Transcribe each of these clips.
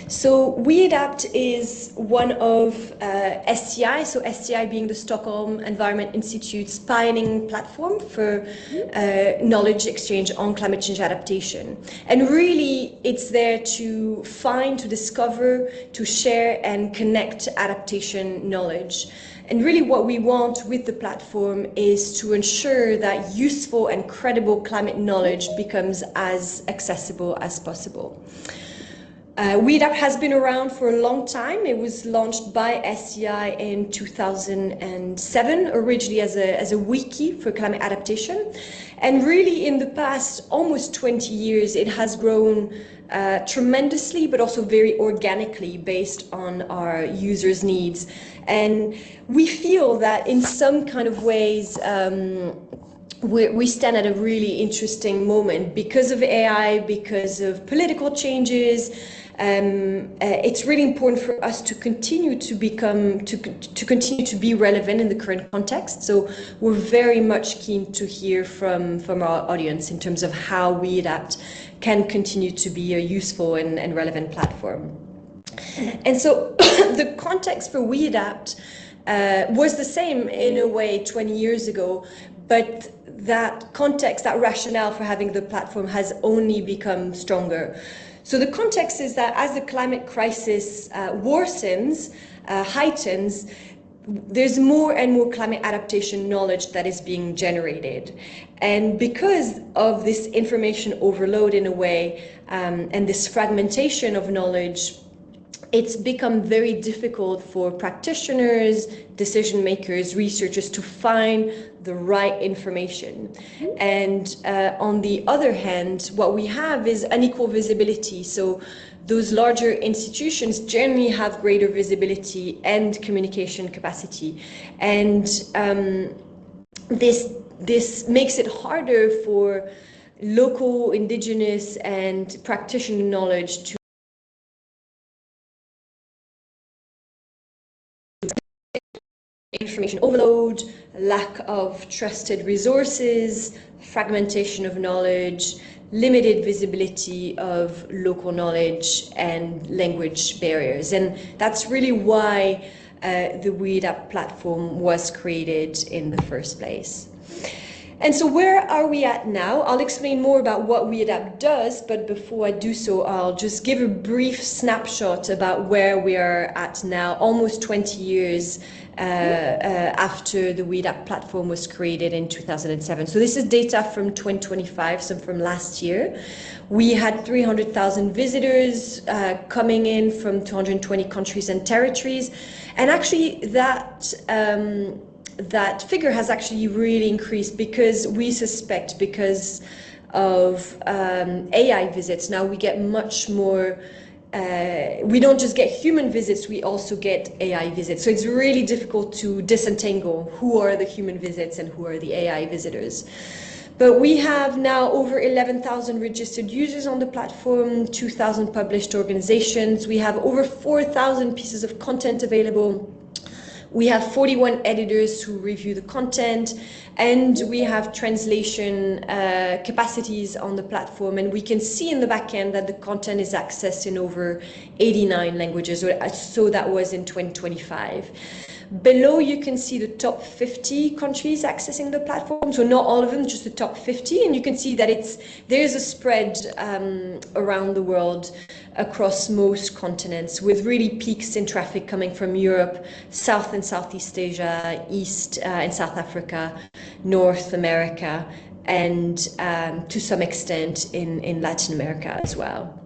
So weADAPT is one of STI, so STI being the Stockholm Environment Institute's pioneering platform for knowledge exchange on climate change adaptation. And really, it's there to find, to discover, to share and connect adaptation knowledge. And really what we want with the platform is to ensure that useful and credible climate knowledge becomes as accessible as possible. weADAPT has been around for a long time. It was launched by STI in 2007, originally as a wiki for climate adaptation. And really in the past almost 20 years, it has grown tremendously, but also very organically based on our users' needs. And we feel that in some kind of ways, we stand at a really interesting moment because of AI, because of political changes. It's really important for us to continue to continue to be relevant in the current context. So we're very much keen to hear from our audience in terms of how weADAPT can continue to be a useful and relevant platform. And so the context for weADAPT was the same in a way 20 years ago, but that context, that rationale for having the platform has only become stronger. So the context is that as the climate crisis worsens, heightens, there's more and more climate adaptation knowledge that is being generated. And because of this information overload in a way, and this fragmentation of knowledge, it's become very difficult for practitioners, decision makers, researchers to find the right information. And on the other hand, what we have is unequal visibility. So those larger institutions generally have greater visibility and communication capacity. And this makes it harder for local, indigenous, and practitioner knowledge to information overload, lack of trusted resources, fragmentation of knowledge, limited visibility of local knowledge, and language barriers. And that's really why the weADAPT platform was created in the first place. And so where are we at now? I'll explain more about what weADAPT does, but before I do so, I'll just give a brief snapshot about where we are at now, almost 20 years after the weADAPT platform was created in 2007. So this is data from 2025, so from last year. We had 300,000 visitors coming in from 220 countries and territories. And actually that figure has actually really increased because we suspect because of AI visits. Now we get much more, we don't just get human visits, we also get AI visits. So it's really difficult to disentangle who are the human visits and who are the AI visitors. But we have now over 11,000 registered users on the platform, 2,000 published organizations. We have over 4,000 pieces of content available. We have 41 editors who review the content, and we have translation capacities on the platform. And we can see in the back end that the content is accessed in over 89 languages. So that was in 2025. Below, you can see the top 50 countries accessing the platform. So not all of them, just the top 50. And you can see that there's a spread around the world across most continents, with really peaks in traffic coming from Europe, South and Southeast Asia, East and South Africa, North America, and to some extent in Latin America as well.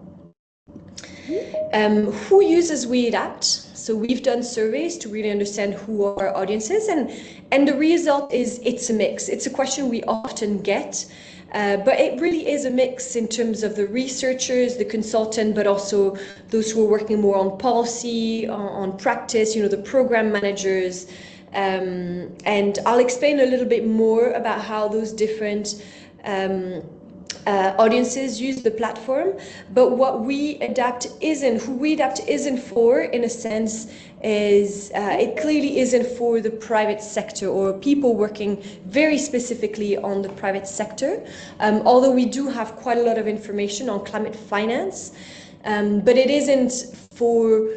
Who uses weADAPT? So we've done surveys to really understand who our audience is, and the result is it's a mix. It's a question we often get, but it really is a mix in terms of the researchers, the consultant, but also those who are working more on policy, on practice, the program managers. And I'll explain a little bit more about how those different audiences use the platform. But what weADAPT isn't, who weADAPT isn't for, in a sense, is it clearly isn't for the private sector or people working very specifically on the private sector, although we do have quite a lot of information on climate finance. But it isn't for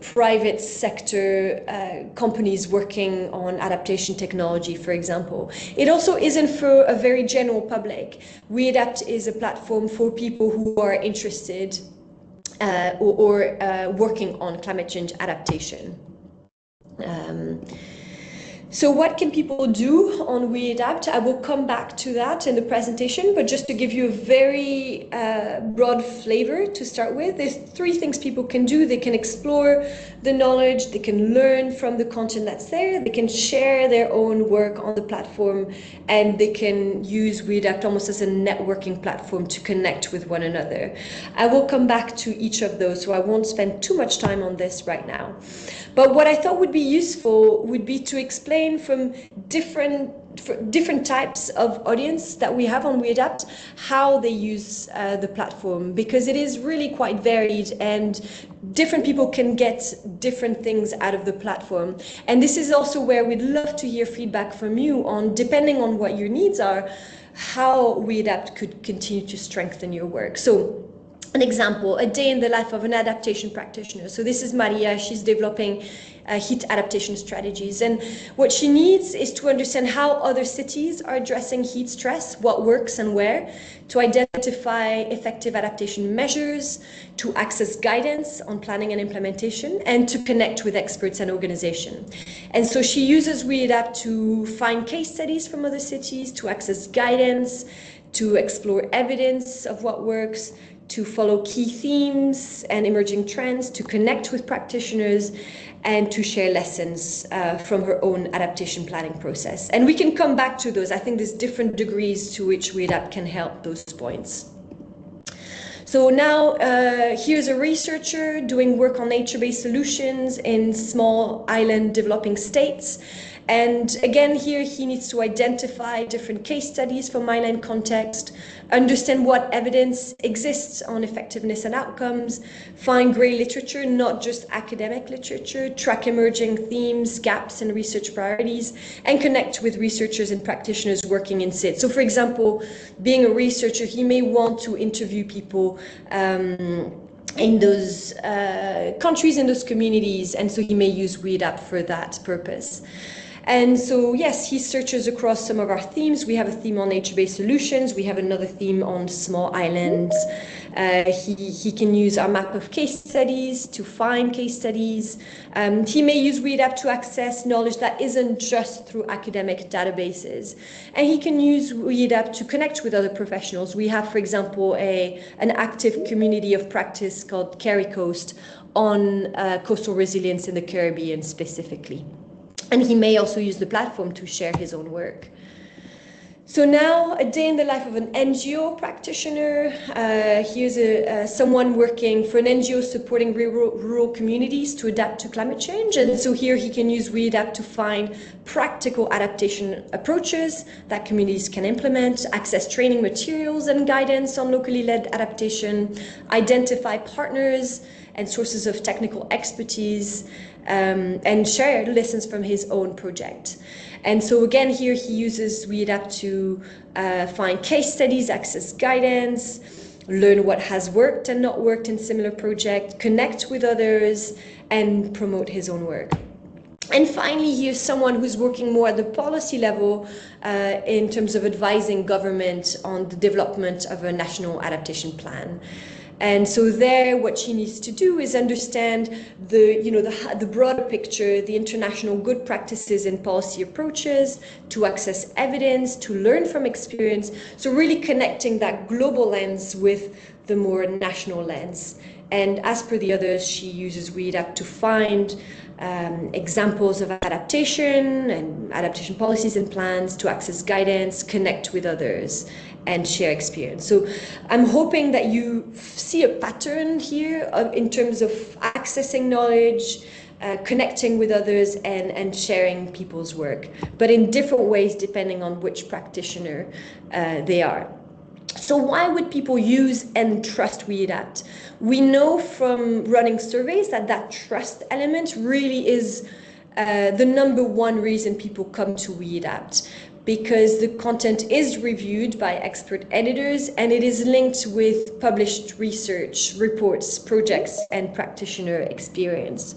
private sector companies working on adaptation technology, for example. It also isn't for a very general public. weADAPT is a platform for people who are interested or working on climate change adaptation. So what can people do on weADAPT? I will come back to that in the presentation, but just to give you a very broad flavor to start with, there's 3 things people can do. They can explore the knowledge, they can learn from the content that's there, they can share their own work on the platform, and they can use weADAPT almost as a networking platform to connect with one another. I will come back to each of those, so I won't spend too much time on this right now. But what I thought would be useful would be to explain from different types of audience that we have on weADAPT, how they use the platform, because it is really quite varied and different people can get different things out of the platform. And this is also where we'd love to hear feedback from you on, depending on what your needs are, how weADAPT could continue to strengthen your work. So an example, a day in the life of an adaptation practitioner. So this is Maria, she's developing heat adaptation strategies. And what she needs is to understand how other cities are addressing heat stress, what works and where, to identify effective adaptation measures, to access guidance on planning and implementation, and to connect with experts and organizations. And so she uses weADAPT to find case studies from other cities, to access guidance, to explore evidence of what works, to follow key themes and emerging trends, to connect with practitioners, and to share lessons from her own adaptation planning process. And we can come back to those. I think there's different degrees to which weADAPT can help those points. So now here's a researcher doing work on nature-based solutions in small island developing states. And again, here he needs to identify different case studies from island context, understand what evidence exists on effectiveness and outcomes, find grey literature, not just academic literature, track emerging themes, gaps in research priorities, and connect with researchers and practitioners working in SID. So for example, being a researcher, he may want to interview people in those countries, in those communities, and so he may use weADAPT for that purpose. And so, yes, he searches across some of our themes. We have a theme on nature-based solutions. We have another theme on small islands. He can use our map of case studies to find case studies. He may use weADAPT to access knowledge that isn't just through academic databases. And he can use weADAPT to connect with other professionals. We have, for example, an active community of practice called Kerry Coast on coastal resilience in the Caribbean specifically. And he may also use the platform to share his own work. So now, a day in the life of an NGO practitioner. Here's someone working for an NGO supporting rural communities to adapt to climate change. And so here he can use weADAPT to find practical adaptation approaches that communities can implement, access training materials and guidance on locally led adaptation, identify partners and sources of technical expertise, and share lessons from his own project. And so again, here he uses weADAPT to find case studies, access guidance, learn what has worked and not worked in similar projects, connect with others, and promote his own work. And finally, here's someone who's working more at the policy level in terms of advising government on the development of a national adaptation plan. And so there, what she needs to do is understand the broader picture, the international good practices and policy approaches, to access evidence, to learn from experience. So really connecting that global lens with the more national lens. And as per the others, she uses weADAPT to find examples of adaptation and adaptation policies and plans, to access guidance, connect with others, and share experience. So I'm hoping that you see a pattern here in terms of accessing knowledge, connecting with others, and sharing people's work, but in different ways depending on which practitioner they are. So why would people use and trust weADAPT? We know from running surveys that trust element really is the #1 reason people come to weADAPT. because the content is reviewed by expert editors and it is linked with published research, reports, projects, and practitioner experience.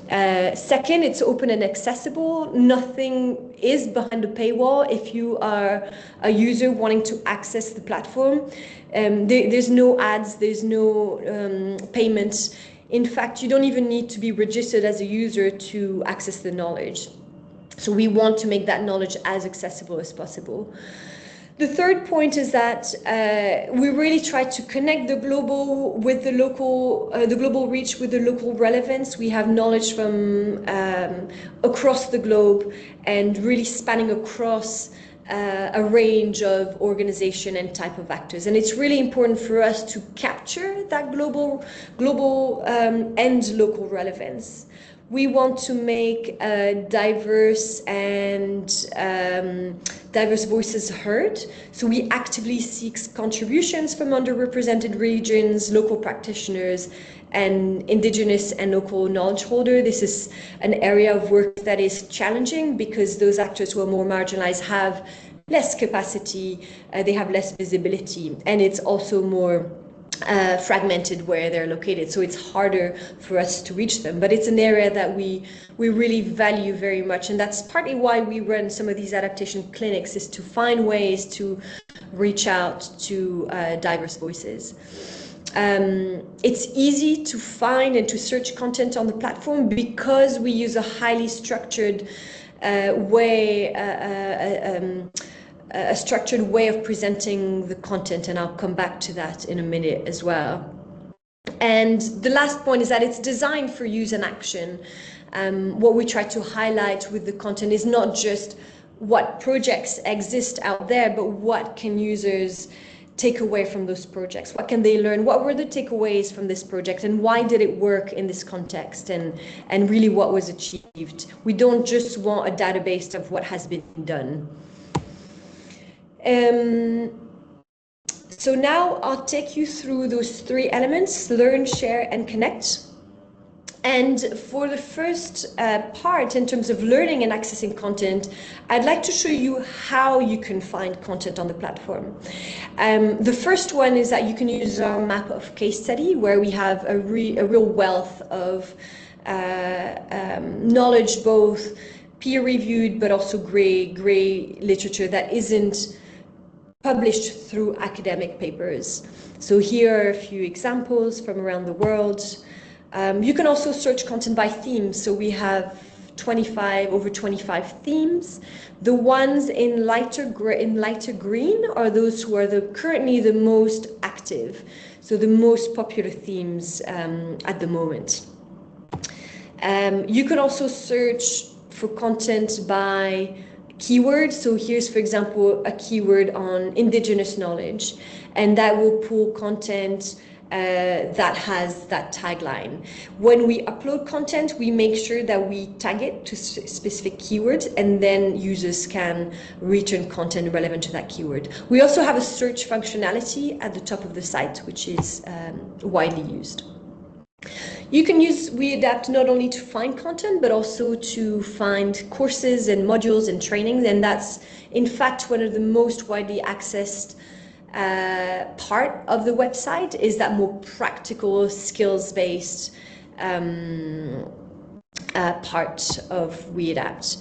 Second, it's open and accessible. Nothing is behind the paywall. If you are a user wanting to access the platform, there's no ads, there's no payments. In fact, you don't even need to be registered as a user to access the knowledge. So we want to make that knowledge as accessible as possible. The third point is that we really try to connect the global with the local, the global reach with the local relevance. We have knowledge from across the globe and really spanning across a range of organization and type of actors. And it's really important for us to capture that global and local relevance. We want to make diverse voices heard. So we actively seek contributions from underrepresented regions, local practitioners, and indigenous and local knowledge holders. This is an area of work that is challenging because those actors who are more marginalized have less capacity, they have less visibility, and it's also more fragmented where they're located, so it's harder for us to reach them. But it's an area that we really value very much, and that's partly why we run some of these adaptation clinics, is to find ways to reach out to diverse voices. It's easy to find and to search content on the platform because we use a highly structured a structured way of presenting the content, and I'll come back to that in a minute as well. And the last point is that it's designed for use and action. What we try to highlight with the content is not just what projects exist out there, but what can users take away from those projects? What can they learn? What were the takeaways from this project, and why did it work in this context, and really what was achieved? We don't just want a database of what has been done. So now I'll take you through those three elements: learn, share, and connect. And for the first part, in terms of learning and accessing content, I'd like to show you how you can find content on the platform. The first one is that you can use our map of case study, where we have a real wealth of knowledge, both peer-reviewed but also gray literature that isn't published through academic papers. So here are a few examples from around the world. You can also search content by theme. So we have over 25 themes. The ones in lighter green are those who are currently the most active, so the most popular themes at the moment. You can also search for content by keywords. So here's, for example, a keyword on indigenous knowledge, and that will pull content that has that tagline. When we upload content, we make sure that we tag it to specific keywords, and then users can return content relevant to that keyword. We also have a search functionality at the top of the site, which is widely used. You can use weADAPT not only to find content, but also to find courses and modules and trainings, and that's in fact one of the most widely accessed part of the website, is that more practical, skills-based part of weADAPT.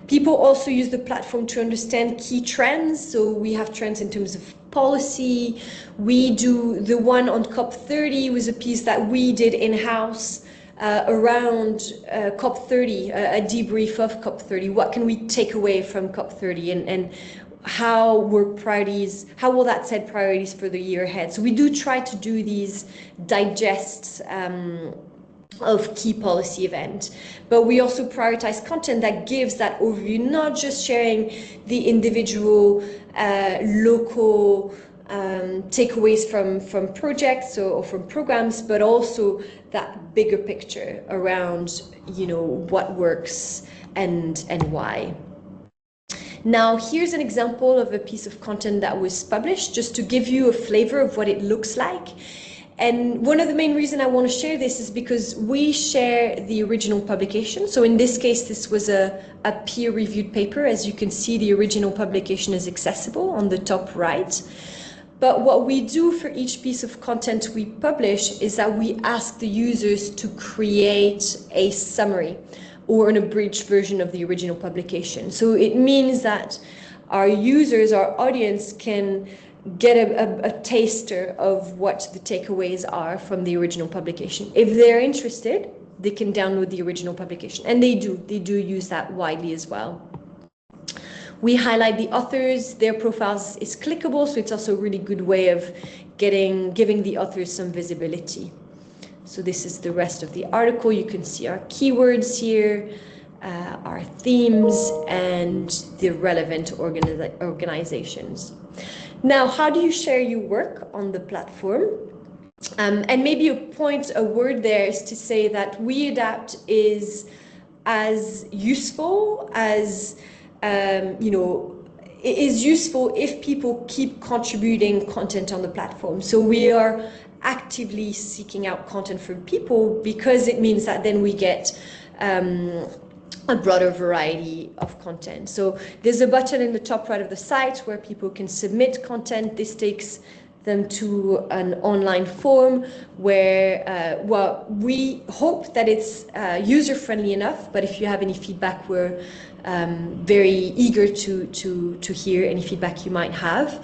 People also use the platform to understand key trends. So we have trends in terms of policy. We do the one on COP30 was a piece that we did in-house around COP30, a debrief of COP30. What can we take away from COP30, and how will that set priorities for the year ahead? So we do try to do these digests of key policy event, but we also prioritize content that gives that overview, not just sharing the individual local takeaways from projects or from programs, but also that bigger picture around, you know, what works and why. Now, here's an example of a piece of content that was published, just to give you a flavor of what it looks like. And one of the main reasons I want to share this is because we share the original publication. So in this case, this was a peer-reviewed paper. As you can see, the original publication is accessible on the top right. But what we do for each piece of content we publish is that we ask the users to create a summary or an abridged version of the original publication. So it means that our users, our audience, can get a taster of what the takeaways are from the original publication. If they're interested, they can download the original publication, and they do use that widely as well. We highlight the authors, their profiles is clickable, so it's also a really good way of giving the authors some visibility. So this is the rest of the article. You can see our keywords here, our themes, and the relevant organizations. Now, how do you share your work on the platform? And maybe a word there is to say that weADAPT is as useful as, it is useful if people keep contributing content on the platform. So we are actively seeking out content from people, because it means that then we get a broader variety of content. So there's a button in the top right of the site where people can submit content. This takes them to an online form where, we hope that it's user-friendly enough, but if you have any feedback, we're very eager to hear any feedback you might have.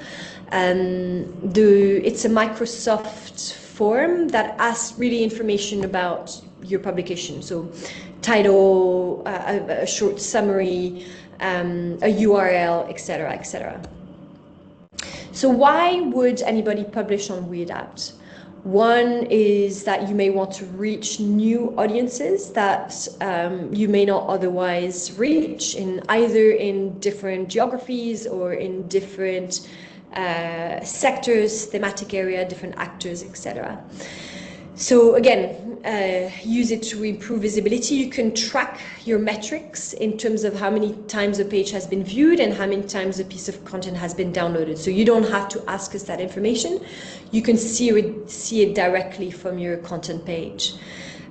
It's a Microsoft form that asks really information about your publication. So title, a short summary, a URL, etc., etc. So why would anybody publish on weADAPT? One is that you may want to reach new audiences that you may not otherwise reach, either in different geographies or in different sectors, thematic area, different actors, etc. So again, use it to improve visibility. You can track your metrics in terms of how many times a page has been viewed and how many times a piece of content has been downloaded. So you don't have to ask us that information. You can see it directly from your content page.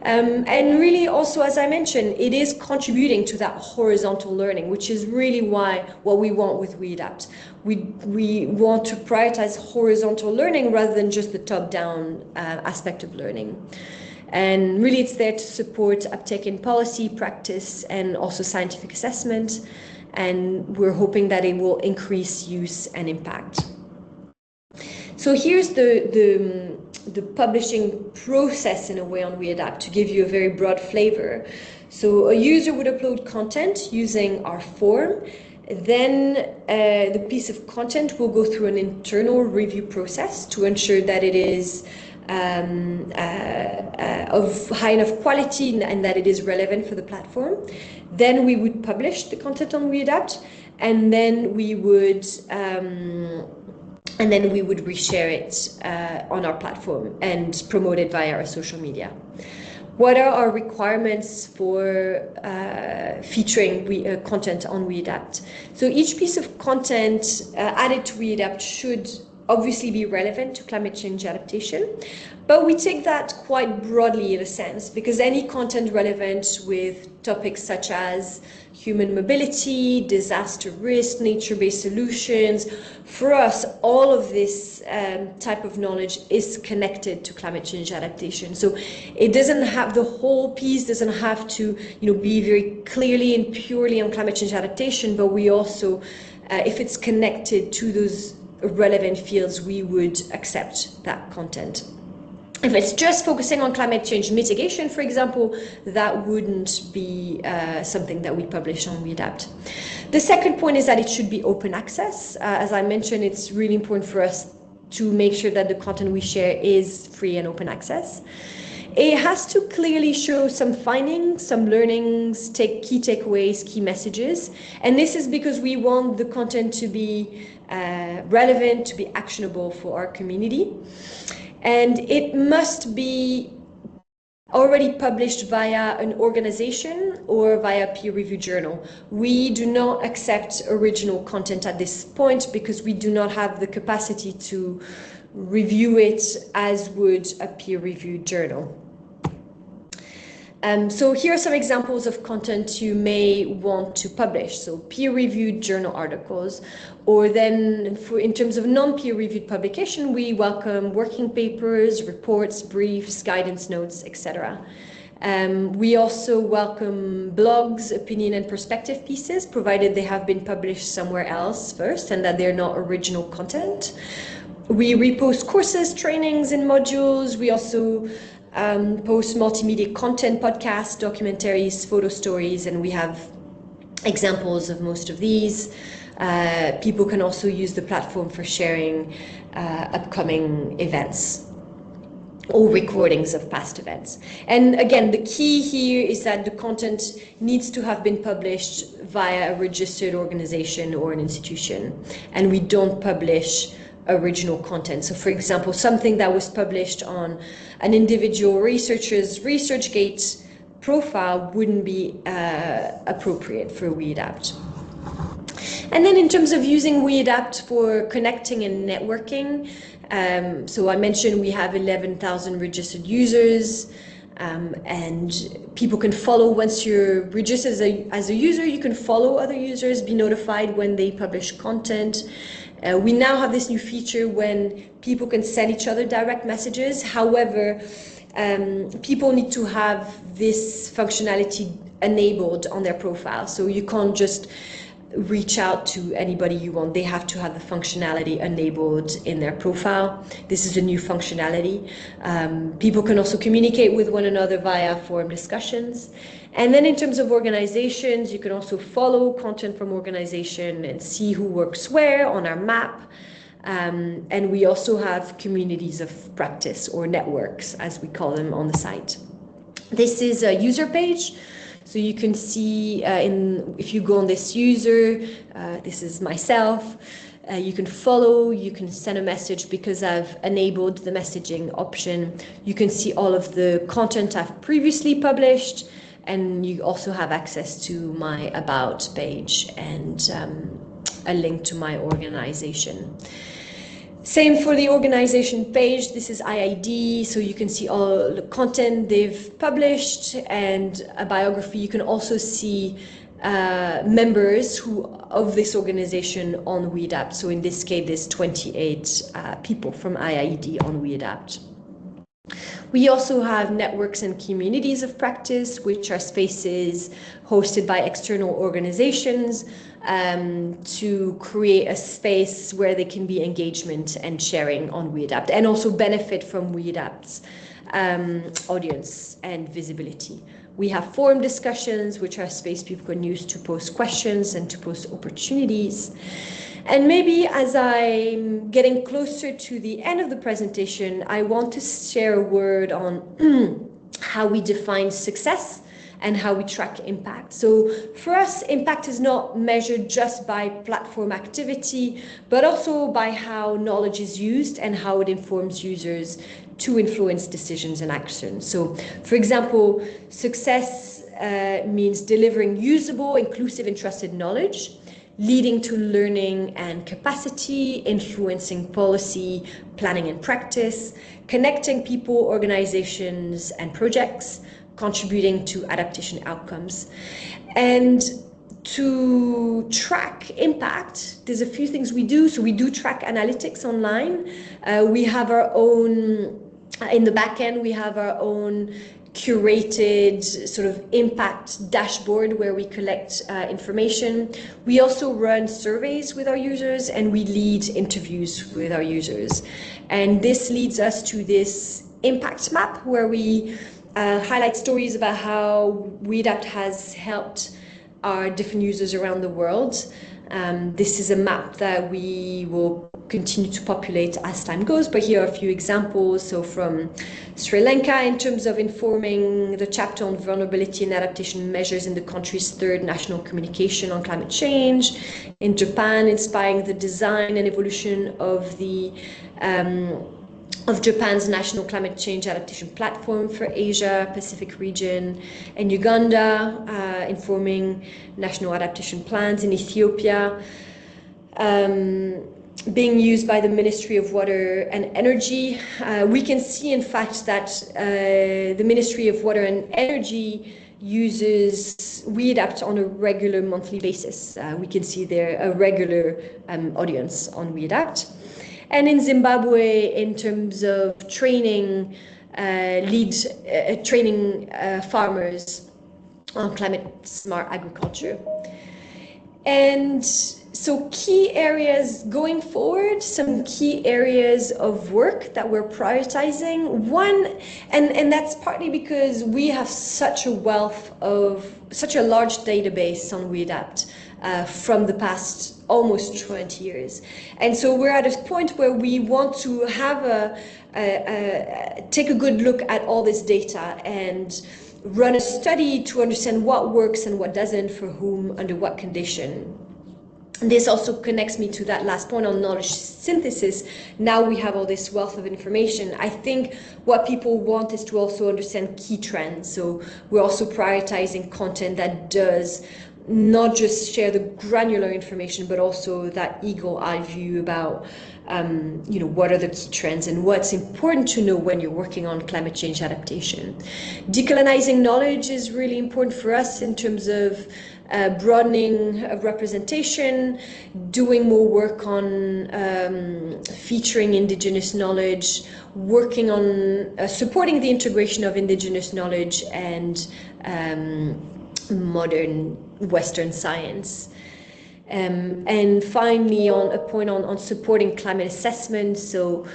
And really also, as I mentioned, it is contributing to that horizontal learning, which is really what we want with weADAPT. We want to prioritize horizontal learning rather than just the top-down aspect of learning. And really it's there to support uptake in policy, practice, and also scientific assessment. And we're hoping that it will increase use and impact. So here's the publishing process in a way on weADAPT to give you a very broad flavor. So a user would upload content using our form. Then the piece of content will go through an internal review process to ensure that it is of high enough quality and that it is relevant for the platform. Then we would publish the content on weADAPT, and then we would reshare it on our platform and promote it via our social media. What are our requirements for featuring content on weADAPT? So each piece of content added to weADAPT should obviously be relevant to climate change adaptation, but we take that quite broadly in a sense, because any content relevant with topics such as human mobility, disaster risk, nature-based solutions, for us, all of this type of knowledge is connected to climate change adaptation. So it doesn't have, the whole piece doesn't have to, be very clearly and purely on climate change adaptation, but we also, if it's connected to those relevant fields, we would accept that content. If it's just focusing on climate change mitigation, for example, that wouldn't be something that we publish on weADAPT. The second point is that it should be open access. As I mentioned, it's really important for us to make sure that the content we share is free and open access. It has to clearly show some findings, some learnings, key takeaways, key messages. And this is because we want the content to be relevant, to be actionable for our community. And it must be already published via an organization or via a peer-reviewed journal. We do not accept original content at this point because we do not have the capacity to review it as would a peer-reviewed journal. So here are some examples of content you may want to publish. So peer-reviewed journal articles, or then in terms of non-peer-reviewed publication, we welcome working papers, reports, briefs, guidance notes, etc. We also welcome blogs, opinion and perspective pieces, provided they have been published somewhere else first and that they're not original content. We repost courses, trainings, and modules. We also post multimedia content, podcasts, documentaries, photo stories, and we have examples of most of these. People can also use the platform for sharing upcoming events or recordings of past events. And again, the key here is that the content needs to have been published via a registered organization or an institution, and we don't publish original content. So for example, something that was published on an individual researcher's ResearchGate profile wouldn't be appropriate for weADAPT. And then in terms of using weADAPT for connecting and networking, so I mentioned we have 11,000 registered users, and people can follow. Once you're registered as a user, you can follow other users, be notified when they publish content. We now have this new feature when people can send each other direct messages. However, people need to have this functionality enabled on their profile. So you can't just reach out to anybody you want. They have to have the functionality enabled in their profile. This is a new functionality. People can also communicate with one another via forum discussions. And then in terms of organizations, you can also follow content from organization and see who works where on our map. And we also have communities of practice, or networks, as we call them, on the site. This is a user page. So you can see if you go on this user, this is myself, you can follow, you can send a message. Because I've enabled the messaging option, you can see all of the content I've previously published, and you also have access to my About page and a link to my organization. Same for the organization page. This is IID, so you can see all the content they've published and a biography. You can also see members of this organization on weADAPT. So in this case, there's 28 people from IID on weADAPT. We also have networks and communities of practice, which are spaces hosted by external organizations to create a space where there can be engagement and sharing on weADAPT, and also benefit from weADAPT's audience and visibility. We have forum discussions, which are a space people can use to post questions and to post opportunities. And maybe as I'm getting closer to the end of the presentation, I want to share a word on how we define success and how we track impact. So for us, impact is not measured just by platform activity, but also by how knowledge is used and how it informs users to influence decisions and actions. So for example, success means delivering usable, inclusive, and trusted knowledge, leading to learning and capacity, influencing policy, planning and practice, connecting people, organizations, and projects, contributing to adaptation outcomes. And to track impact, there's a few things we do. So we do track analytics online. We have our own, in the back end, we have our own curated sort of impact dashboard where we collect information. We also run surveys with our users, and we lead interviews with our users. And this leads us to this impact map where we highlight stories about how weADAPT has helped our different users around the world. This is a map that we will continue to populate as time goes, but here are a few examples. So from Sri Lanka, in terms of informing the chapter on vulnerability and adaptation measures in the country's third national communication on climate change. In Japan, inspiring the design and evolution of the of Japan's national climate change adaptation platform for Asia Pacific region. In Uganda, informing national adaptation plans. In Ethiopia, being used by the Ministry of Water and Energy. We can see, in fact, that the Ministry of Water and Energy uses weADAPT on a regular monthly basis. We can see there a regular audience on weADAPT. And in Zimbabwe, in terms of training, training farmers on climate smart agriculture. And so key areas going forward, some key areas of work that we're prioritizing. One, and that's partly because we have such a wealth of, such a large database on weADAPT from the past almost 20 years. And so we're at a point where we want to have take a good look at all this data and run a study to understand what works and what doesn't, for whom, under what condition. And this also connects me to that last point on knowledge synthesis. Now we have all this wealth of information. I think what people want is to also understand key trends. So we're also prioritizing content that does not just share the granular information, but also that eagle-eye view about what are the key trends and what's important to know when you're working on climate change adaptation. Decolonizing knowledge is really important for us in terms of broadening of representation, doing more work on featuring indigenous knowledge, working on supporting the integration of indigenous knowledge and modern Western science. And finally, on a point on supporting climate assessment. So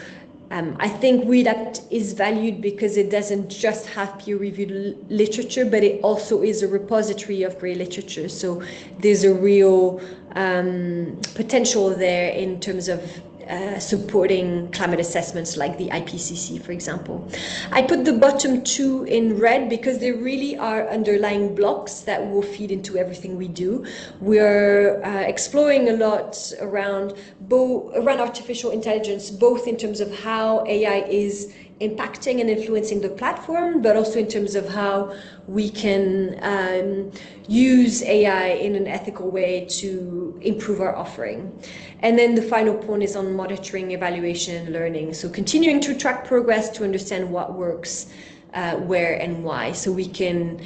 I think weADAPT is valued because it doesn't just have peer-reviewed literature, but it also is a repository of great literature. So there's a real potential there in terms of supporting climate assessments like the IPCC, for example. I put the bottom two in red because they really are underlying blocks that will feed into everything we do. We're exploring a lot around artificial intelligence, both in terms of how AI is impacting and influencing the platform, but also in terms of how we can use AI in an ethical way to improve our offering. And then the final point is on monitoring, evaluation, and learning. So continuing to track progress to understand what works, where and why, so we can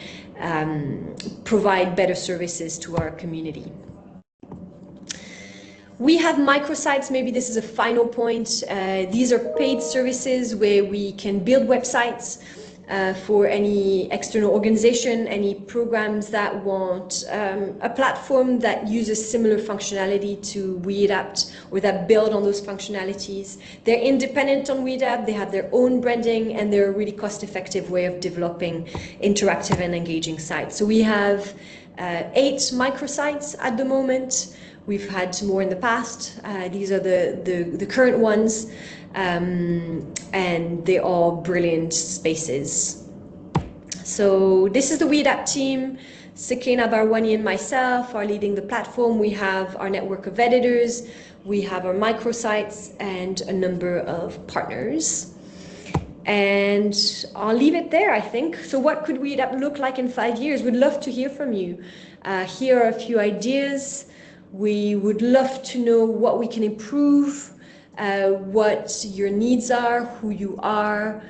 provide better services to our community. We have microsites. Maybe this is a final point. These are paid services where we can build websites for any external organization, any programs that want a platform that uses similar functionality to weADAPT or that build on those functionalities. They're independent on weADAPT, they have their own branding, and they're a really cost-effective way of developing interactive and engaging sites. So we have 8 microsites at the moment. We've had more in the past. These are the current ones, and they're all brilliant spaces. So this is the weADAPT team. Sakina Barwani and myself are leading the platform. We have our network of editors, we have our microsites, and a number of partners. And I'll leave it there, I think. So what could weADAPT look like in 5 years? We'd love to hear from you. Here are a few ideas. We would love to know what we can improve, what your needs are, who you are.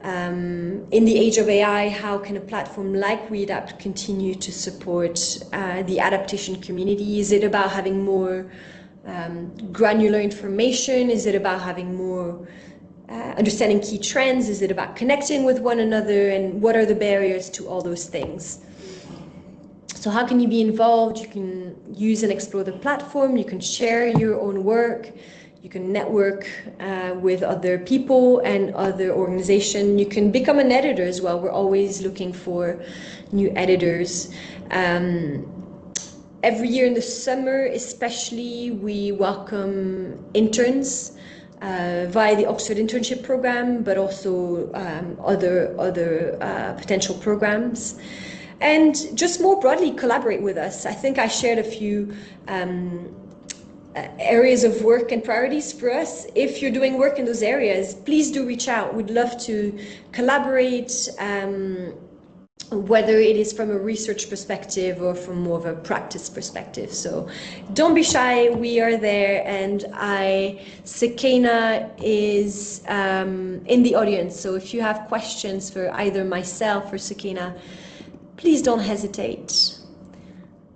In the age of AI, how can a platform like weADAPT continue to support the adaptation community? Is it about having more granular information? Is it about having more understanding key trends? Is it about connecting with one another? And what are the barriers to all those things? So how can you be involved? You can use and explore the platform. You can share your own work. You can network with other people and other organizations. You can become an editor as well. We're always looking for new editors. Every year in the summer, especially, we welcome interns via the Oxford Internship Program, but also other potential programs. And just more broadly, collaborate with us. I think I shared a few areas of work and priorities for us. If you're doing work in those areas, please do reach out. We'd love to collaborate whether it is from a research perspective or from more of a practice perspective. So don't be shy, we are there, and Sakina is in the audience, so if you have questions for either myself or Sakina, please don't hesitate.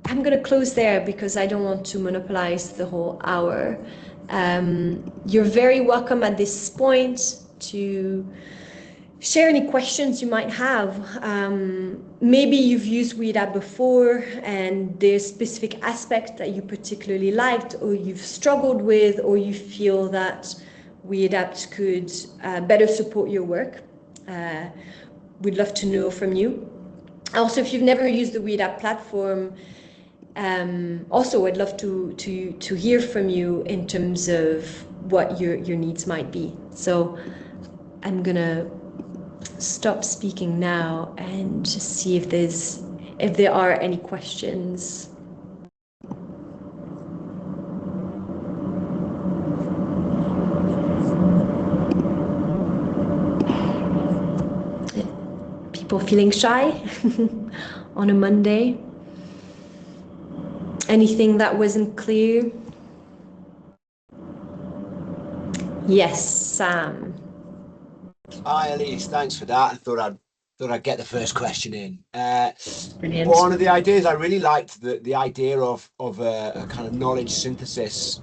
I'm going to close there because I don't want to monopolize the whole hour. You're very welcome at this point to share any questions you might have. Maybe you've used weADAPT before and there's specific aspects that you particularly liked or you've struggled with, or you feel that weADAPT could better support your work. We'd love to know from you. Also, if you've never used the weADAPT platform, also I'd love to hear from you in terms of what your needs might be. So I'm gonna stop speaking now and just see if there are any questions. People feeling shy on a Monday? Anything that wasn't clear? Yes, Sam. Hi, Elise. Thanks for that. I thought I'd get the first question in. Brilliant. One of the ideas I really liked, the idea of a kind of knowledge synthesis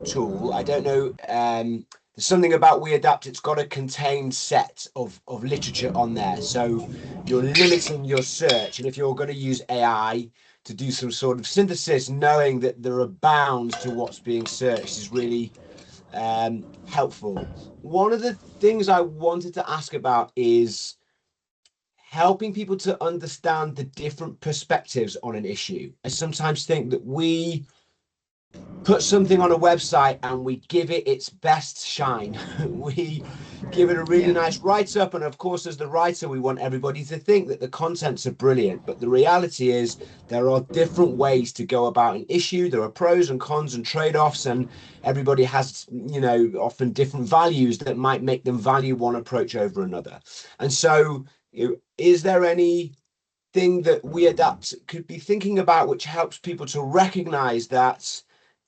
tool. I don't know. There's something about weADAPT. It's got a contained set of literature on there, so you're limiting your search. And if you're going to use AI to do some sort of synthesis, knowing that there are bounds to what's being searched is really helpful. One of the things I wanted to ask about is helping people to understand the different perspectives on an issue. I sometimes think that we put something on a website and we give it its best shine. We give it a really nice write-up, and of course, as the writer, we want everybody to think that the contents are brilliant. But the reality is there are different ways to go about an issue. There are pros and cons and trade-offs, and everybody has, often different values that might make them value one approach over another. And so, is there anything that weADAPT could be thinking about which helps people to recognize that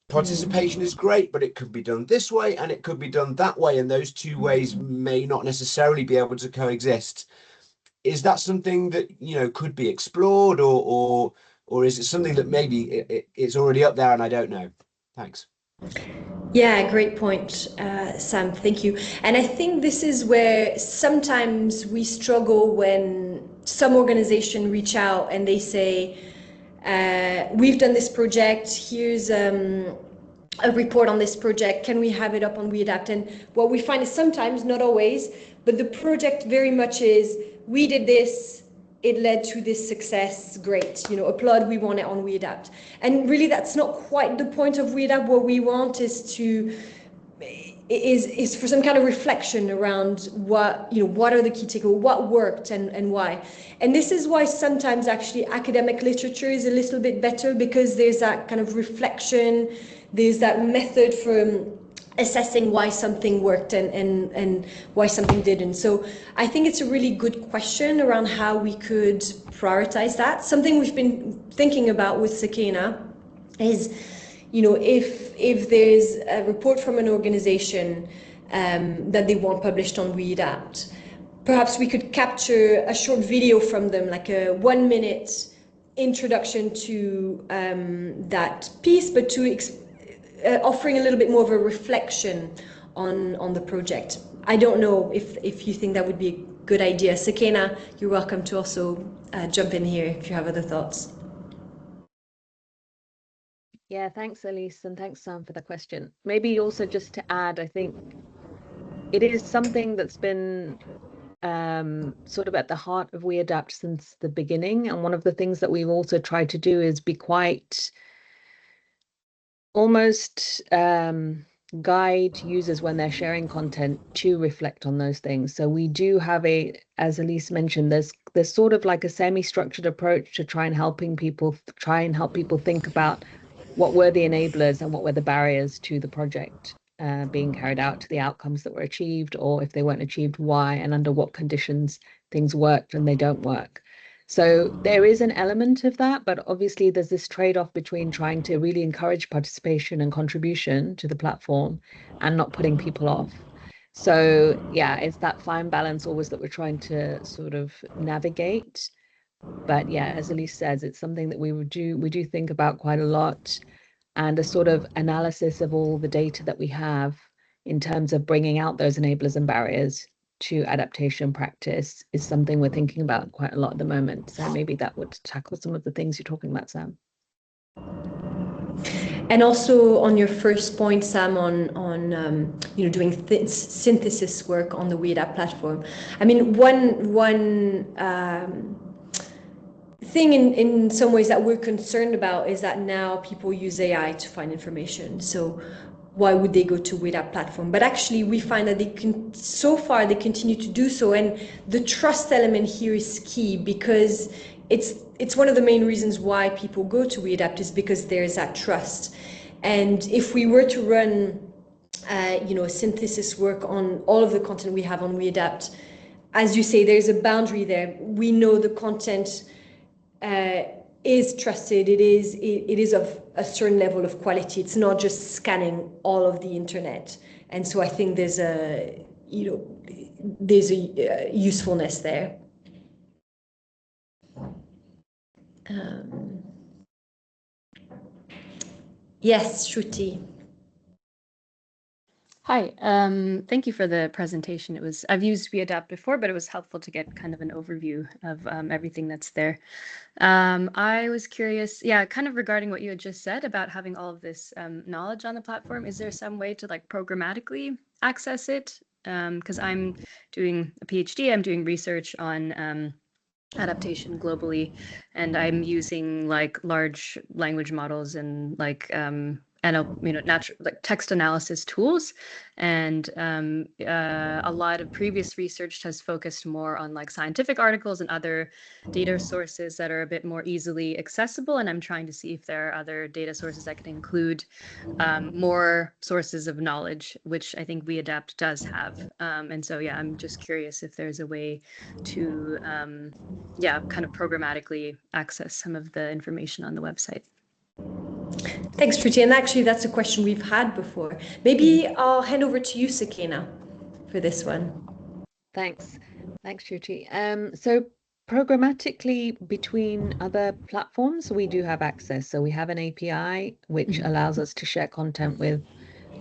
participation is great, but it could be done this way and it could be done that way, and those two ways may not necessarily be able to coexist? Is that something that could be explored, or is it something that maybe it's already up there and I don't know? Thanks. Yeah, great point, Sam. Thank you. And I think this is where sometimes we struggle when some organization reach out and they say, we've done this project, here's a report on this project, can we have it up on weADAPT? And what we find is sometimes, not always, but the project very much is, we did this, it led to this success, great, applaud, we want it on weADAPT. And really that's not quite the point of weADAPT. What we want is for some kind of reflection around what are the key takeaways, what worked and why. And this is why sometimes actually academic literature is a little bit better, because there's that kind of reflection, there's that method for assessing why something worked and why something didn't. So I think it's a really good question around how we could prioritize that. Something we've been thinking about with Sakina is, if there's a report from an organization that they want published on weADAPT, perhaps we could capture a short video from them, like a 1-minute introduction to that piece, but to offering a little bit more of a reflection on the project. I don't know if you think that would be a good idea. Sakina, you're welcome to also jump in here if you have other thoughts. Yeah, thanks, Elise, and thanks, Sam, for the question. Maybe also just to add, I think it is something that's been sort of at the heart of weADAPT since the beginning. And one of the things that we've also tried to do is be quite almost guide users when they're sharing content to reflect on those things. So we do have as Elise mentioned, there's sort of like a semi-structured approach to try and help people think about what were the enablers and what were the barriers to the project being carried out, to the outcomes that were achieved, or if they weren't achieved, why, and under what conditions things worked and they don't work. So there is an element of that, but obviously there's this trade-off between trying to really encourage participation and contribution to the platform and not putting people off. So yeah, it's that fine balance always that we're trying to sort of navigate. But yeah, as Elise says, it's something that we do think about quite a lot, and a sort of analysis of all the data that we have in terms of bringing out those enablers and barriers to adaptation practice is something we're thinking about quite a lot at the moment. So maybe that would tackle some of the things you're talking about, Sam. And also on your first point, Sam, on doing synthesis work on the weADAPT platform. I mean, one thing in some ways that we're concerned about is that now people use AI to find information. So why would they go to weADAPT platform? But actually, we find that so far they continue to do so, and the trust element here is key, because it's one of the main reasons why people go to weADAPT, is because there's that trust. And if we were to run synthesis work on all of the content we have on weADAPT, as you say, there's a boundary there. We know the content is trusted. It is of a certain level of quality. It's not just scanning all of the internet. And so I think there's a usefulness there. Yes, Shruti. Hi, thank you for the presentation. I've used weADAPT before, but it was helpful to get kind of an overview of everything that's there. I was curious, kind of regarding what you had just said about having all of this knowledge on the platform. Is there some way to like programmatically access it? Because I'm doing a PhD, I'm doing research on adaptation globally, and I'm using like large language models and like natural like text analysis tools, and a lot of previous research has focused more on like scientific articles and other data sources that are a bit more easily accessible, and I'm trying to see if there are other data sources that can include more sources of knowledge, which I think weADAPT does have, and so I'm just curious if there's a way to kind of programmatically access some of the information on the website. Thanks, Shruti. And actually, that's a question we've had before. Maybe I'll hand over to you, Sakina, for this one. Thanks, Shruti. So programmatically between other platforms, we do have access. So we have an API which allows us to share content with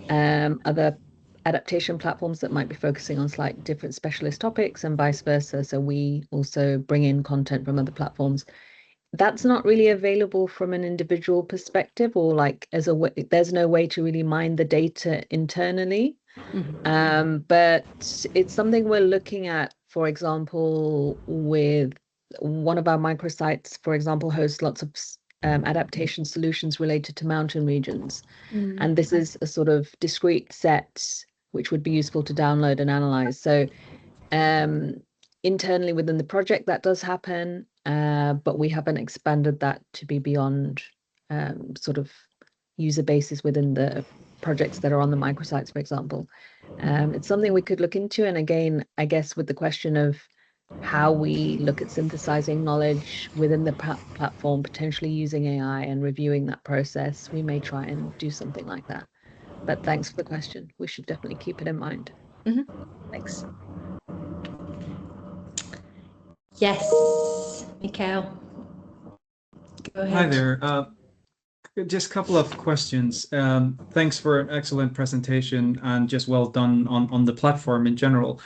other adaptation platforms that might be focusing on slightly different specialist topics, and vice versa. So we also bring in content from other platforms. That's not really available from an individual perspective, or like as a way, there's no way to really mine the data internally. But it's something we're looking at. For example, with one of our microsites, for example, hosts lots of adaptation solutions related to mountain regions. And this is a sort of discrete set which would be useful to download and analyze. So internally within the project that does happen, but we haven't expanded that to be beyond sort of user bases within the projects that are on the microsites, for example. It's something we could look into. And again, I guess with the question of how we look at synthesizing knowledge within the platform, potentially using AI and reviewing that process, we may try and do something like that. But thanks for the question. We should definitely keep it in mind. Thanks. Yes, Mikhail. Go ahead. Hi there. Just a couple of questions. Thanks for an excellent presentation and just well done on the platform in general.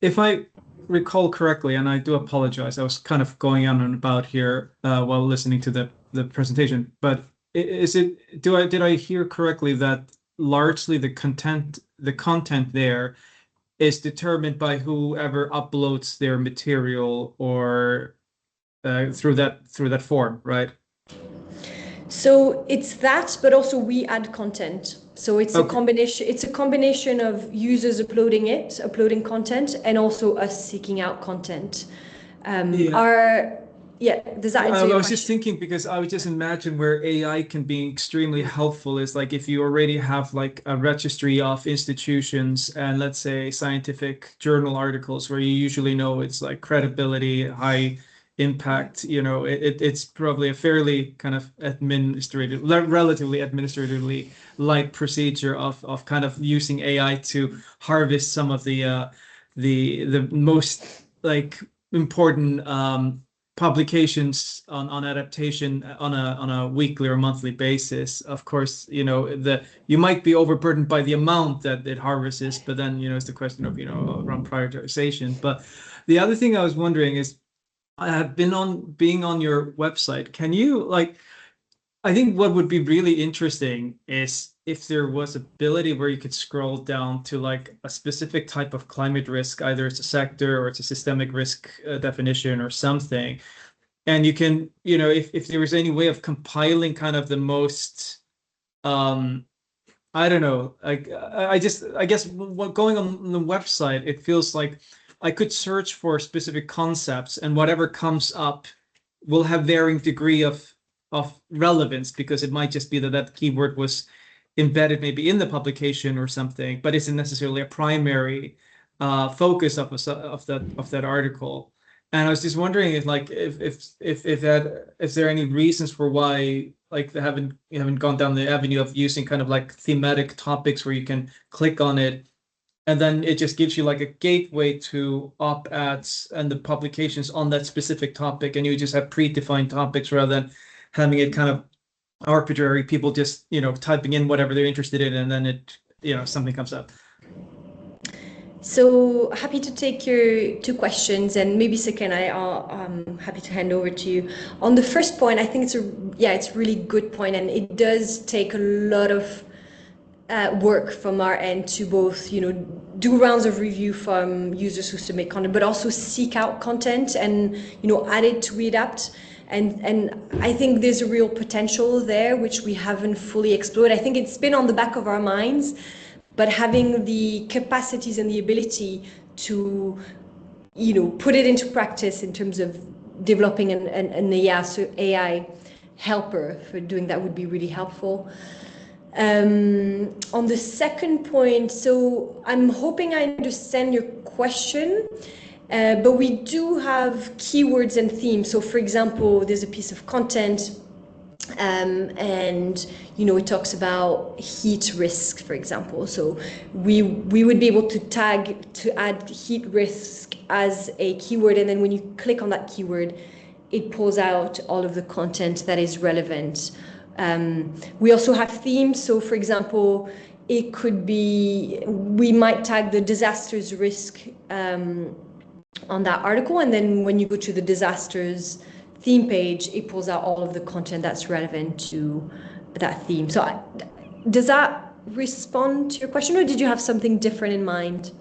If I recall correctly, and I do apologize, I was kind of going on and about here while listening to the presentation, but did I hear correctly that largely the content there is determined by whoever uploads their material or through that form, right? So it's that, but also we add content. So it's a combination. It's a combination of users uploading content, and also us seeking out content. Does that answer your question? I was just thinking, because I would just imagine where AI can be extremely helpful is like if you already have like a registry of institutions and let's say scientific journal articles where you usually know it's like credibility, high impact, it's probably a fairly kind of relatively administratively light procedure of kind of using AI to harvest some of the most like important publications on adaptation on a weekly or monthly basis. Of course, you might be overburdened by the amount that it harvests, but then it's the question of around prioritization. But the other thing I was wondering is, I have being on your website. Can you I think what would be really interesting is if there was ability where you could scroll down to like a specific type of climate risk, either it's a sector or it's a systemic risk definition or something. And you can, if there was any way of compiling kind of the most, I don't know, I guess going on the website, it feels like I could search for specific concepts, and whatever comes up will have varying degree of relevance, because it might just be that keyword was embedded maybe in the publication or something, but isn't necessarily a primary focus of that article. And I was just wondering if there are any reasons for why you haven't gone down the avenue of using kind of like thematic topics where you can click on it, and then it just gives you like a gateway to op-eds and the publications on that specific topic, and you just have predefined topics rather than having it kind of arbitrary, people just typing in whatever they're interested in, and then it something comes up. So happy to take your two questions, and maybe Sakina, I'm happy to hand over to you. On the first point, I think it's a really good point, and it does take a lot of work from our end to both, do rounds of review from users who submit content, but also seek out content and, add it to weADAPT. And I think there's a real potential there, which we haven't fully explored. I think it's been on the back of our minds, but having the capacities and the ability to, put it into practice in terms of developing an AI helper for doing that would be really helpful. On the second point, so I'm hoping I understand your question, but we do have keywords and themes. So for example, there's a piece of content and it talks about heat risk, for example. So we would be able to add heat risk as a keyword, and then when you click on that keyword, it pulls out all of the content that is relevant. We also have themes. So for example, it could be, we might tag the disasters risk on that article, and then when you go to the disasters theme page, it pulls out all of the content that's relevant to that theme. So does that respond to your question, or did you have something different in mind?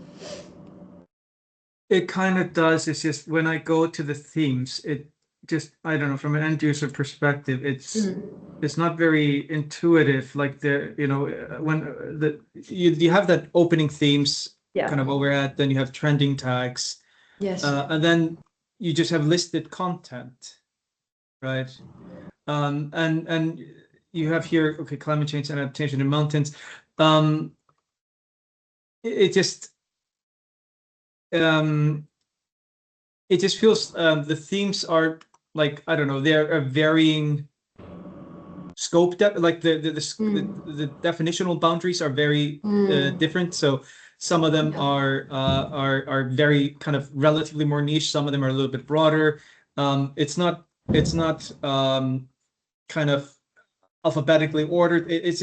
It kind of does. It's just when I go to the themes, it just, I don't know, from an end user perspective, it's not very intuitive. Like when you have that opening themes kind of overhead, then you have trending tags. Yes. And then you just have listed content, right? And you have here, okay, climate change and adaptation in mountains. It just feels the themes are like, I don't know, they're a varying scope, like the definitional boundaries are very different. So some of them are very kind of relatively more niche. Some of them are a little bit broader. It's not kind of alphabetically ordered. It's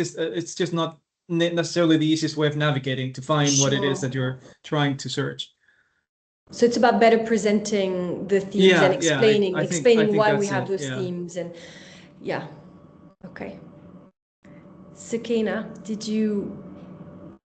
just not necessarily the easiest way of navigating to find what it is that you're trying to search. So it's about better presenting the themes and explaining why we have those themes. And okay. Sakina, do you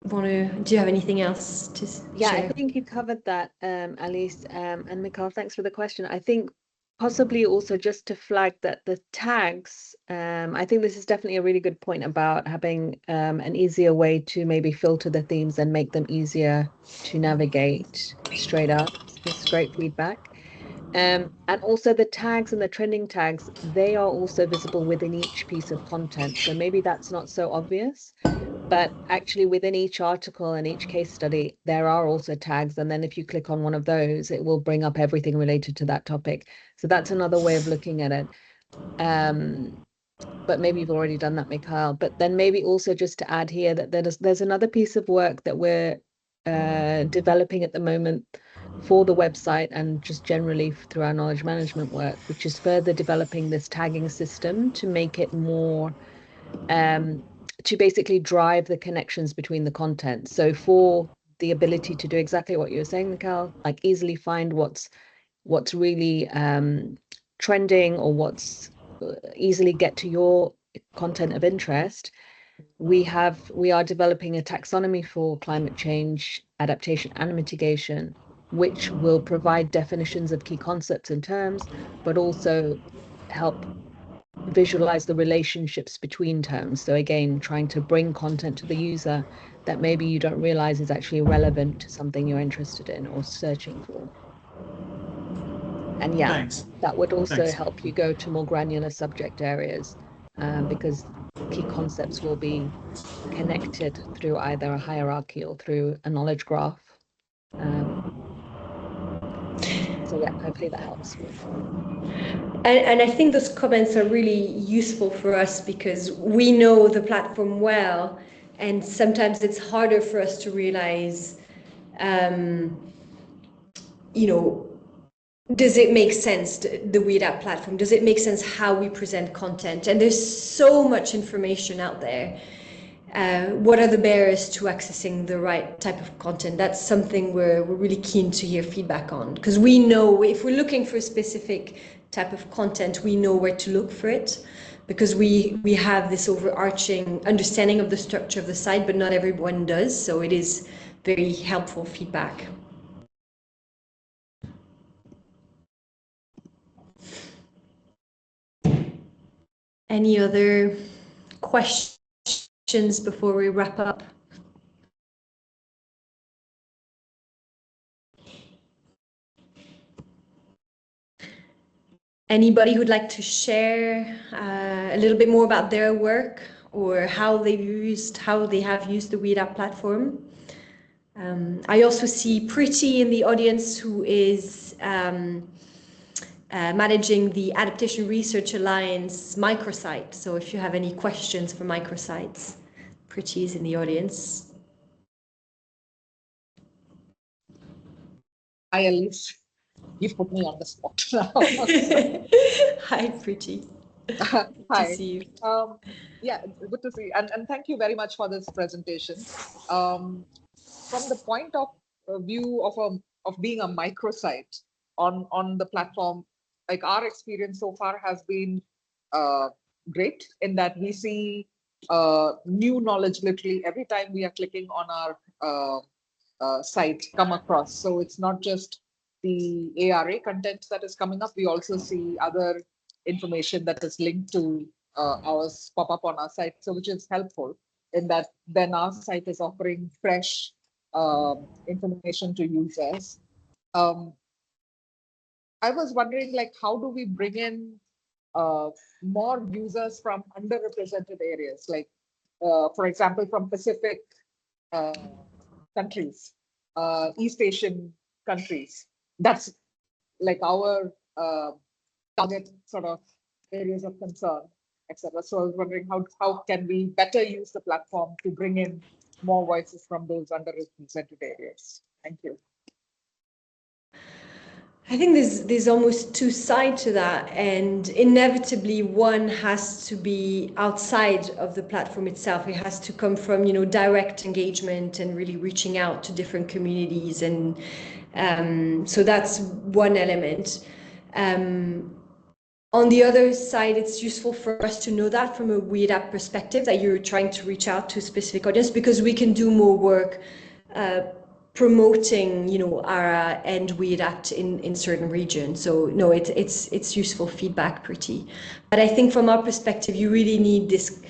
have anything else to share? I think you covered that, Alice, and Mikhail, thanks for the question. I think possibly also just to flag that the tags, I think this is definitely a really good point about having an easier way to maybe filter the themes and make them easier to navigate straight up. This is great feedback. And also the tags and the trending tags, they are also visible within each piece of content. So maybe that's not so obvious. But actually within each article and each case study, there are also tags. And then if you click on one of those, it will bring up everything related to that topic. So that's another way of looking at it. But maybe you've already done that, Mikhail. But then maybe also just to add here that there's another piece of work that we're developing at the moment for the website and just generally through our knowledge management work, which is further developing this tagging system to make it more to basically drive the connections between the content. So for the ability to do exactly what you were saying, Mikhail, like easily find what's really trending or what's easily get to your content of interest. We are developing a taxonomy for climate change, adaptation and mitigation, which will provide definitions of key concepts and terms, but also help visualize the relationships between terms. So again, trying to bring content to the user that maybe you don't realize is actually relevant to something you're interested in or searching for. And yeah, Thanks. that would also Thanks. help you go to more granular subject areas because key concepts will be connected through either a hierarchy or through a knowledge graph. So yeah, hopefully that helps. And I think those comments are really useful for us because we know the platform well, and sometimes it's harder for us to realize, does it make sense, the weADAPT platform? Does it make sense how we present content? And there's so much information out there. What are the barriers to accessing the right type of content? That's something we're really keen to hear feedback on, because we know if we're looking for a specific type of content, we know where to look for it, because we have this overarching understanding of the structure of the site, but not everyone does. So it is very helpful feedback. Any other questions before we wrap up? Anybody who'd like to share a little bit more about their work or how they have used the weADAPT platform? I also see Pretty in the audience, who is managing the Adaptation Research Alliance microsite. So if you have any questions for microsites, Pretty is in the audience. Hi, Elise. You've put me on the spot now. Hi, Pretty. Hi. Good to see you. Yeah, good to see you. And thank you very much for this presentation. From the point of view of being a microsite on the platform, like our experience so far has been great in that we see new knowledge literally every time we are clicking on our site come across. So it's not just the ARA content that is coming up. We also see other information that is linked to ours pop up on our site, so which is helpful in that then our site is offering fresh information to users. I was wondering, like, how do we bring in more users from underrepresented areas, like, for example, from Pacific countries, East Asian countries? That's like our target sort of areas of concern, etc. So I was wondering how can we better use the platform to bring in more voices from those underrepresented areas? Thank you. I think there's almost two sides to that, and inevitably one has to be outside of the platform itself. It has to come from direct engagement and really reaching out to different communities, and so that's one element. On the other side, it's useful for us to know that from a weADAPT perspective, that you're trying to reach out to a specific audience, because we can do more work promoting ARA and weADAPT in certain regions. So no, it's useful feedback, Pretty. But I think from our perspective, you really need this.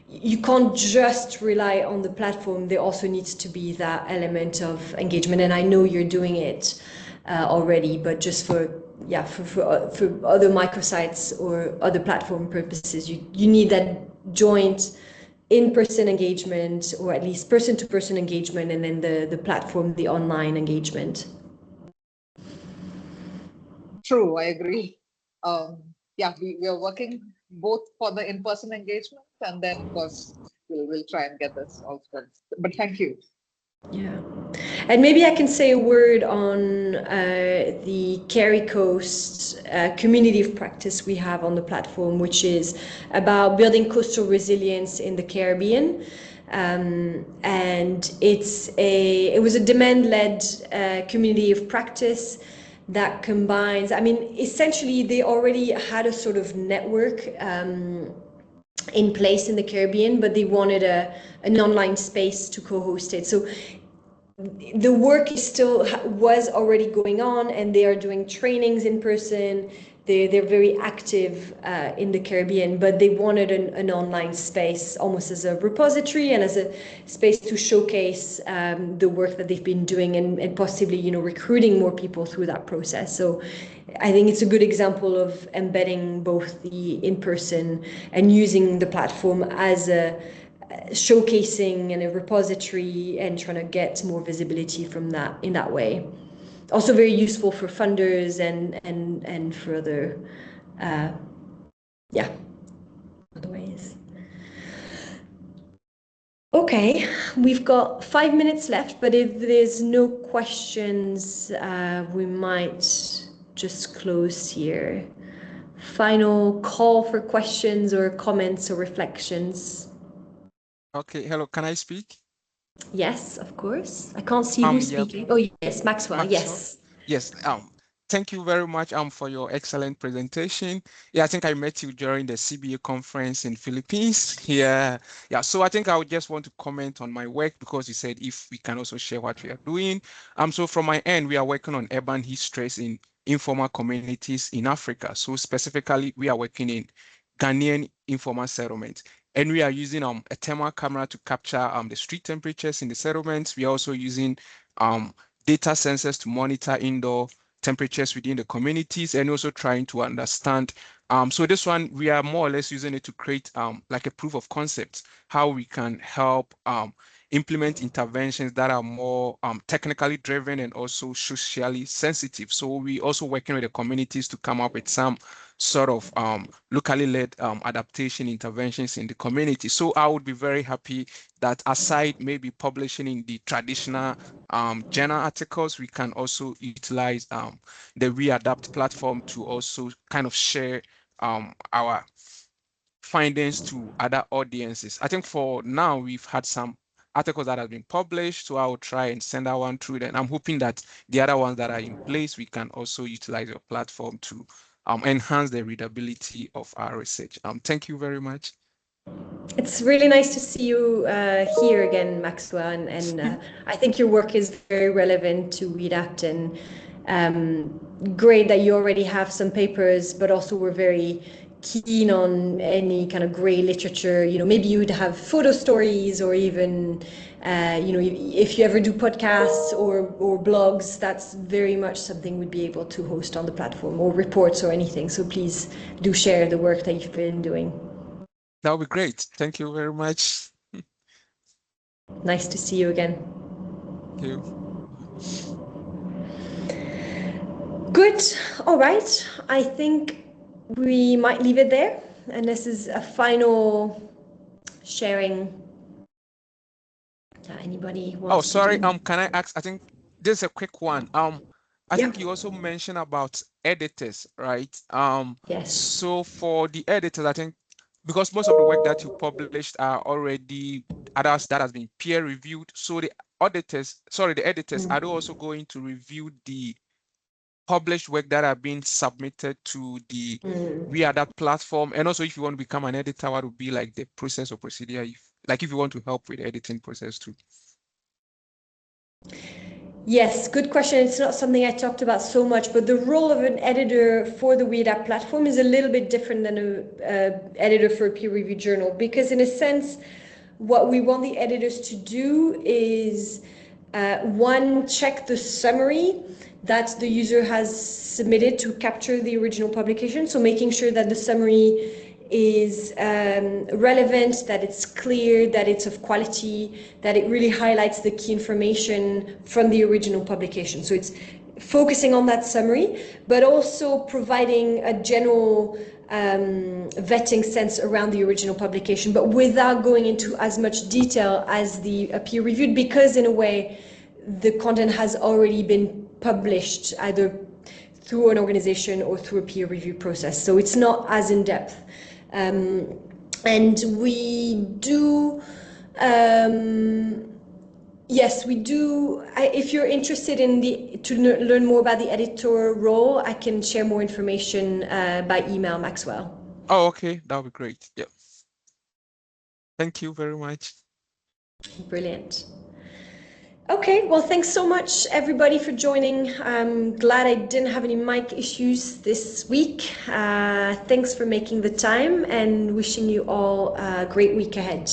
You can't just rely on the platform. There also needs to be that element of engagement, and I know you're doing it already, but just for other microsites or other platform purposes, you need that joint in-person engagement, or at least person-to-person engagement, and then the platform, the online engagement. True, I agree. Yeah, we are working both for the in-person engagement, and then of course we'll try and get this all done. But thank you. Yeah. And maybe I can say a word on the Kerry Coast community of practice we have on the platform, which is about building coastal resilience in the Caribbean. And it was a demand-led community of practice that combines, I mean, essentially they already had a sort of network in place in the Caribbean, but they wanted an online space to co-host it. So the work was already going on, and they are doing trainings in person. They're very active in the Caribbean, but they wanted an online space almost as a repository and as a space to showcase the work that they've been doing, and possibly, you know, recruiting more people through that process. So I think it's a good example of embedding both the in-person and using the platform as a showcasing and a repository, and trying to get more visibility from that in that way. Also very useful for funders and for other other ways. Okay, we've got 5 minutes left, but if there's no questions, we might just close here. Final call for questions or comments or reflections. Okay, hello, can I speak? Yes, of course. I can't see who's Yeah, speaking. Oh, yes, Maxwell. Yes. Yes. Thank you very much for your excellent presentation. Yeah, I think I met you during the CBA conference in Philippines. Yeah. So I think I would just want to comment on my work, because you said if we can also share what we are doing. So from my end, we are working on urban histories in informal communities in Africa. So specifically, we are working in Ghanaian informal settlements. And we are using a thermal camera to capture the street temperatures in the settlements. We are also using data sensors to monitor indoor temperatures within the communities, and also trying to understand. So this one, we are more or less using it to create like a proof of concept, how we can help implement interventions that are more technically driven and also socially sensitive. So we also working with the communities to come up with some sort of locally led adaptation interventions in the community. So I would be very happy that aside maybe publishing in the traditional journal articles, we can also utilize the weADAPT platform to also kind of share our findings to other audiences. I think for now, we've had some articles that have been published, so I will try and send that one through. Then I'm hoping that the other ones that are in place, we can also utilize your platform to enhance the readability of our research. Thank you very much. It's really nice to see you here again, Maxwell, and I think your work is very relevant to weADAPT, and great that you already have some papers, but also we're very keen on any kind of gray literature. You know, maybe you would have photo stories, or even you know, if you ever do podcasts or blogs, that's very much something we'd be able to host on the platform, or reports or anything. So please do share the work that you've been doing. That would be great. Thank you very much. Nice to see you again. Thank you. Good. All right. I think we might leave it there. And this is a final sharing. Anybody wants sorry. to do? Can I ask? I think this is a quick one. I think you also mentioned about editors, right? Yes. So for the editors, I think because most of the work that you published are already others that has been peer reviewed. So the editors, are they also going to review the published work that are being submitted to the weADAPT platform? And also, if you want to become an editor, what would be like the process or procedure? If you want to help with the editing process too. Yes, good question. It's not something I talked about so much, but the role of an editor for the weADAPT platform is a little bit different than an editor for a peer-reviewed journal, because in a sense, what we want the editors to do is one, check the summary that the user has submitted to capture the original publication. So making sure that the summary is relevant, that it's clear, that it's of quality, that it really highlights the key information from the original publication. So it's focusing on that summary, but also providing a general vetting sense around the original publication, but without going into as much detail as the peer-reviewed, because in a way the content has already been published either through an organization or through a peer review process. So it's not as in-depth. And we do, yes, we do. If you're interested in to learn more about the editor role, I can share more information by email, Maxwell. Oh, okay, that would be great. Yeah. Thank you very much. Brilliant. Okay, well, thanks so much, everybody, for joining. I'm glad I didn't have any mic issues this week. Thanks for making the time, and wishing you all a great week ahead.